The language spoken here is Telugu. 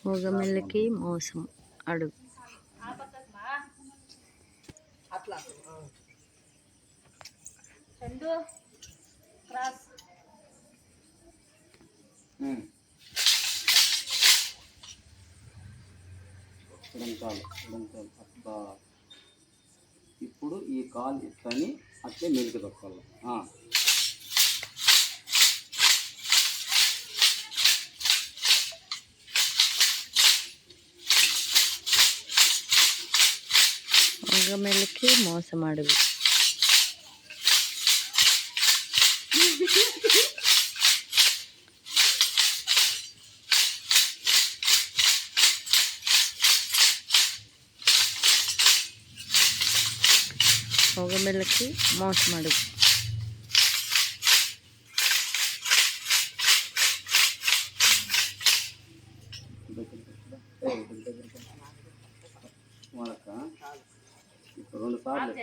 మొగమెల్లకి మోసం అడుగు. అట్లా ఇప్పుడు ఈ కాలు ఇట్లని అట్లే మెలికి తొక్కాలి. మొగమెల్లకి మోసం అడుగు. మొగమెల్లకి మోసం అడుగు. ఇప్పుడు 2 సార్లు